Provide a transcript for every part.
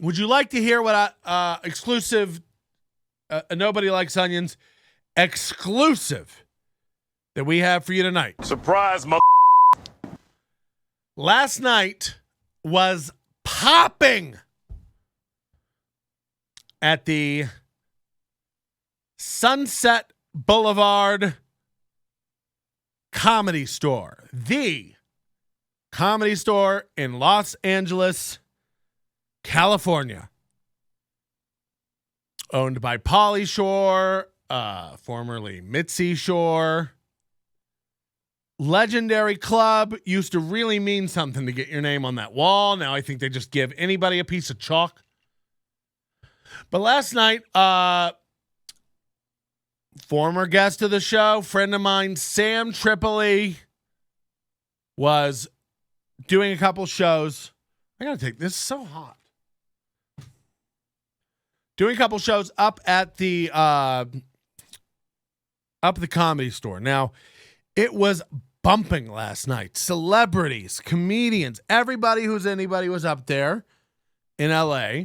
would you like to hear what exclusive, Nobody Likes Onions, exclusive that we have for you tonight? Surprise, Last night was popping at the Sunset Boulevard Comedy Store, the comedy store in Los Angeles, California, owned by Pauly Shore, formerly Mitzi Shore. Legendary club. Used to really mean something to get your name on that wall. Now I think they just give anybody a piece of chalk. But last night, former guest of the show, friend of mine, Sam Tripoli, was doing a couple shows. I gotta take this. Is so hot. Doing a couple shows up at the Comedy Store. Now, it was bumping last night. Celebrities, comedians, everybody who's anybody was up there in LA.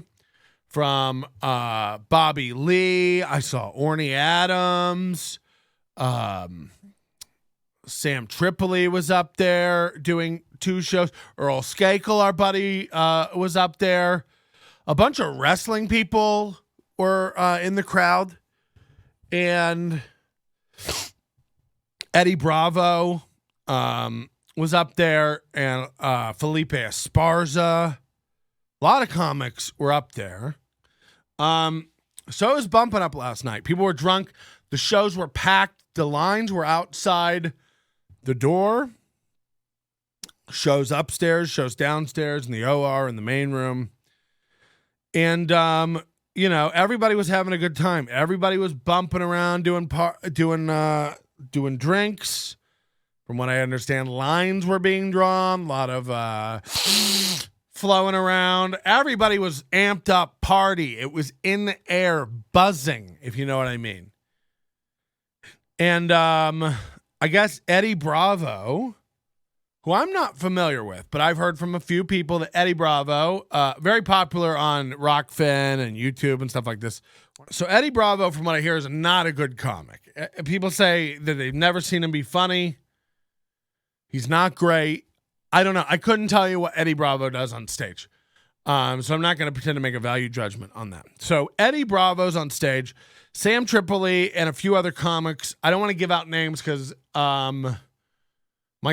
From Bobby Lee, I saw Orny Adams, Sam Tripoli was up there doing 2 shows. Earl Skakel, our buddy, was up there. A bunch of wrestling people were in the crowd. And Eddie Bravo was up there. And Felipe Esparza. A lot of comics were up there. So it was bumping up last night. People were drunk. The shows were packed. The lines were outside the door. Shows upstairs, shows downstairs in the OR in the main room. And, everybody was having a good time. Everybody was bumping around, doing drinks. From what I understand, lines were being drawn. A lot of, flowing around. Everybody was amped up party. It was in the air, buzzing, if you know what I mean. And I guess Eddie Bravo, who I'm not familiar with, but I've heard from a few people that Eddie Bravo, very popular on Rockfin and YouTube and stuff like this. So Eddie Bravo, from what I hear, is not a good comic. People say that they've never seen him be funny. He's not great. I don't know. I couldn't tell you what Eddie Bravo does on stage. So I'm not going to pretend to make a value judgment on that. So Eddie Bravo's on stage. Sam Tripoli and a few other comics. I don't want to give out names because my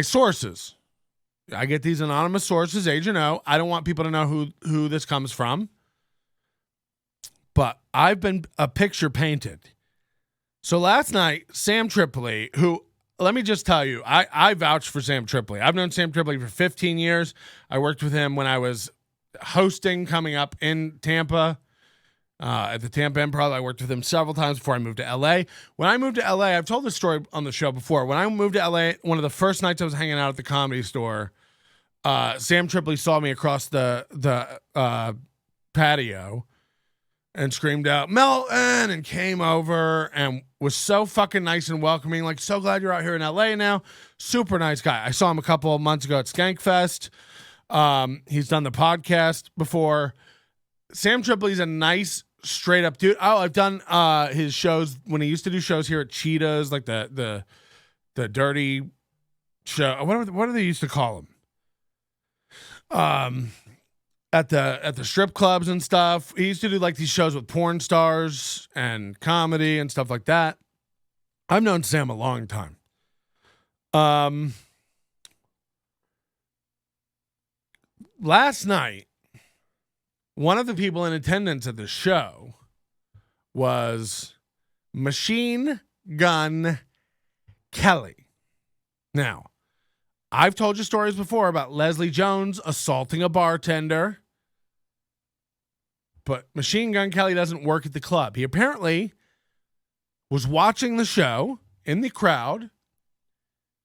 sources. I get these anonymous sources, Agent O. I don't want people to know who this comes from. But I've been a picture painted. So last night, Sam Tripoli, who... Let me just tell you, I vouch for Sam Tripoli. I've known Sam Tripoli for 15 years. I worked with him when I was hosting coming up in Tampa, at the Tampa Improv. I worked with him several times before I moved to LA. When I moved to LA, I've told this story on the show before. When I moved to LA, one of the first nights I was hanging out at the Comedy Store, Sam Tripoli saw me across the patio and screamed out, "Melton," and came over and was so fucking nice and welcoming. Like, so glad you're out here in LA now. Super nice guy. I saw him a couple of months ago at Skankfest. He's done the podcast before. Sam Tripoli's a nice, straight up dude. Oh, I've done his shows when he used to do shows here at Cheetahs, like the dirty show. What do they used to call them? At the strip clubs and stuff. He used to do like these shows with porn stars and comedy and stuff like that. I've known Sam a long time. Last night, one of the people in attendance at the show was Machine Gun Kelly. Now, I've told you stories before about Leslie Jones assaulting a bartender. But Machine Gun Kelly doesn't work at the club. He apparently was watching the show in the crowd,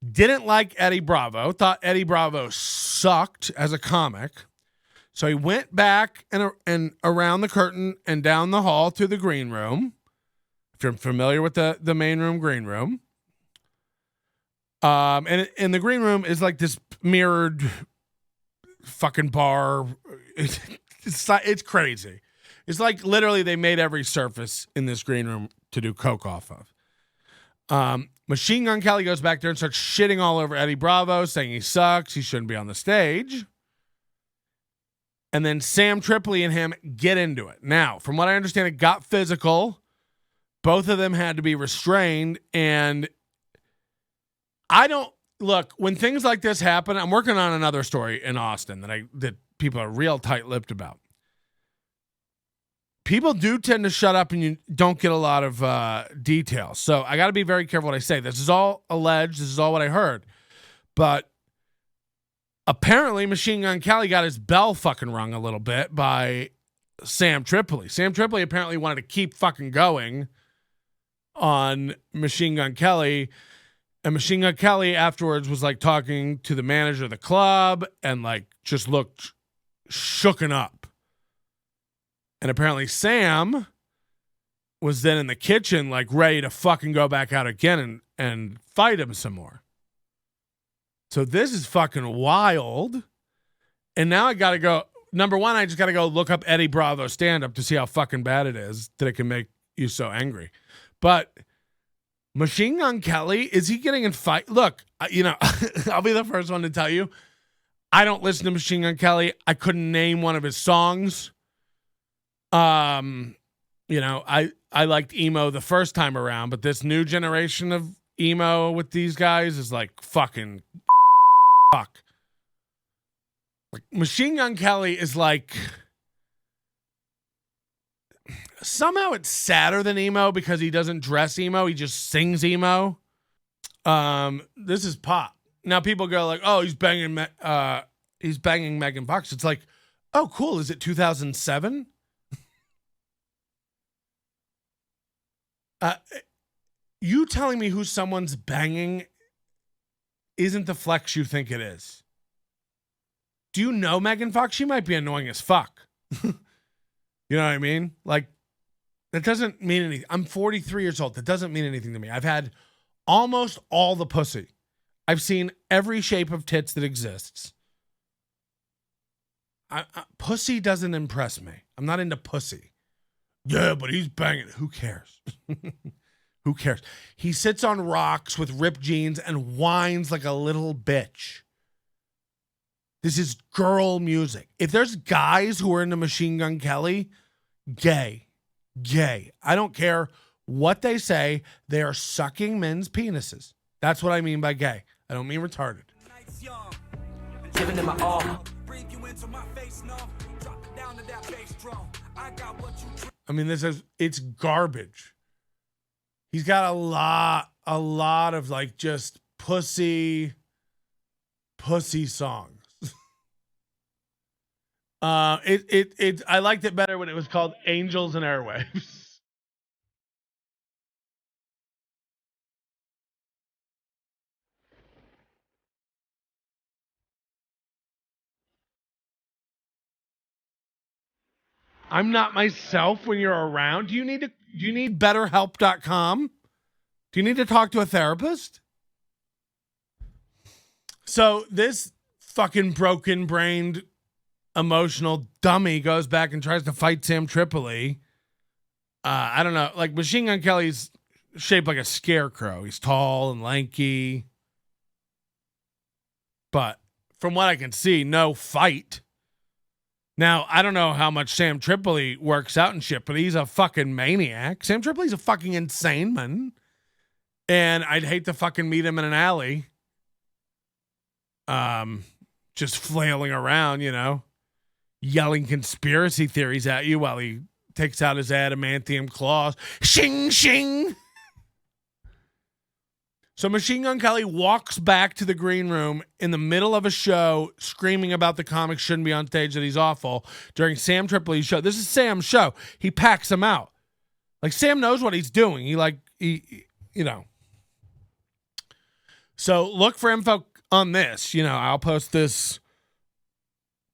didn't like Eddie Bravo, thought Eddie Bravo sucked as a comic. So he went back and around the curtain and down the hall to the green room. If you're familiar with the main room, green room. And in the green room is like this mirrored fucking bar. It's crazy. It's like literally they made every surface in this green room to do coke off of. Machine Gun Kelly goes back there and starts shitting all over Eddie Bravo, saying he sucks, he shouldn't be on the stage. And then Sam Tripoli and him get into it. Now, from what I understand, it got physical. Both of them had to be restrained. And I don't look, when things like this happen, I'm working on another story in Austin that people are real tight-lipped about. People do tend to shut up and you don't get a lot of details. So I got to be very careful what I say. This is all alleged. This is all what I heard. But apparently Machine Gun Kelly got his bell fucking rung a little bit by Sam Tripoli. Sam Tripoli apparently wanted to keep fucking going on Machine Gun Kelly. And Machine Gun Kelly afterwards was like talking to the manager of the club and like just looked shooken up. And apparently Sam was then in the kitchen, like ready to fucking go back out again and fight him some more. So this is fucking wild. And now I got to go. Number one, I just got to go look up Eddie Bravo stand-up to see how fucking bad it is that it can make you so angry. But Machine Gun Kelly, is he getting in fight? Look, I'll be the first one to tell you, I don't listen to Machine Gun Kelly. I couldn't name one of his songs. I liked emo the first time around, but this new generation of emo with these guys is like fucking fuck. Like Machine Gun Kelly is like somehow it's sadder than emo because he doesn't dress emo, he just sings emo. This is pop. Now people go like, "Oh, he's banging Megan Fox." It's like, "Oh, cool. Is it 2007?" You telling me who someone's banging isn't the flex you think it is. Do you know Megan Fox? She might be annoying as fuck. You know what I mean? Like, that doesn't mean anything. I'm 43 years old. That doesn't mean anything to me. I've had almost all the pussy. I've seen every shape of tits that exists. Pussy doesn't impress me. I'm not into pussy. Yeah, but he's banging. Who cares? Who cares? He sits on rocks with ripped jeans and whines like a little bitch. This is girl music. If there's guys who are into Machine Gun Kelly, gay. I don't care what they say. They are sucking men's penises. That's what I mean by gay. I don't mean retarded. Giving them my all. I mean, it's garbage. He's got a lot of like just pussy songs. I liked it better when it was called Angels and Airwaves. I'm not myself when you're around. Do you need betterhelp.com? Do you need to talk to a therapist? So this fucking broken-brained, emotional dummy goes back and tries to fight Sam Tripoli. I don't know. Like, Machine Gun Kelly's shaped like a scarecrow. He's tall and lanky. But from what I can see, no fight. Now, I don't know how much Sam Tripoli works out and shit, but he's a fucking maniac. Sam Tripoli's a fucking insane man. And I'd hate to fucking meet him in an alley. Just flailing around, yelling conspiracy theories at you while he takes out his adamantium claws. Shing, shing. So Machine Gun Kelly walks back to the green room in the middle of a show, screaming about the comics shouldn't be on stage, that he's awful, during Sam Tripoli's show. This is Sam's show. He packs him out. Like, Sam knows what he's doing. He So look for info on this. I'll post this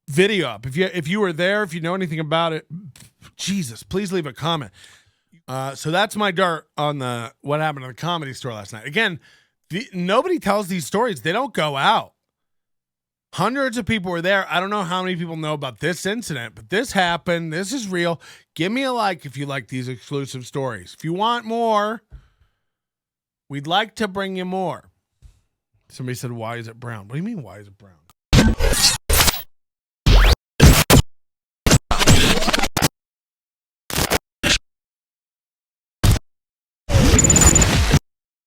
video up. If you were there, if you know anything about it, Jesus, please leave a comment. So that's my dirt on what happened at the Comedy Store last night. Again, nobody tells these stories. They don't go out. Hundreds of people were there. I don't know how many people know about this incident, but this happened. This is real. Give me a like if you like these exclusive stories. If you want more, we'd like to bring you more. Somebody said, why is it brown? What do you mean, why is it brown?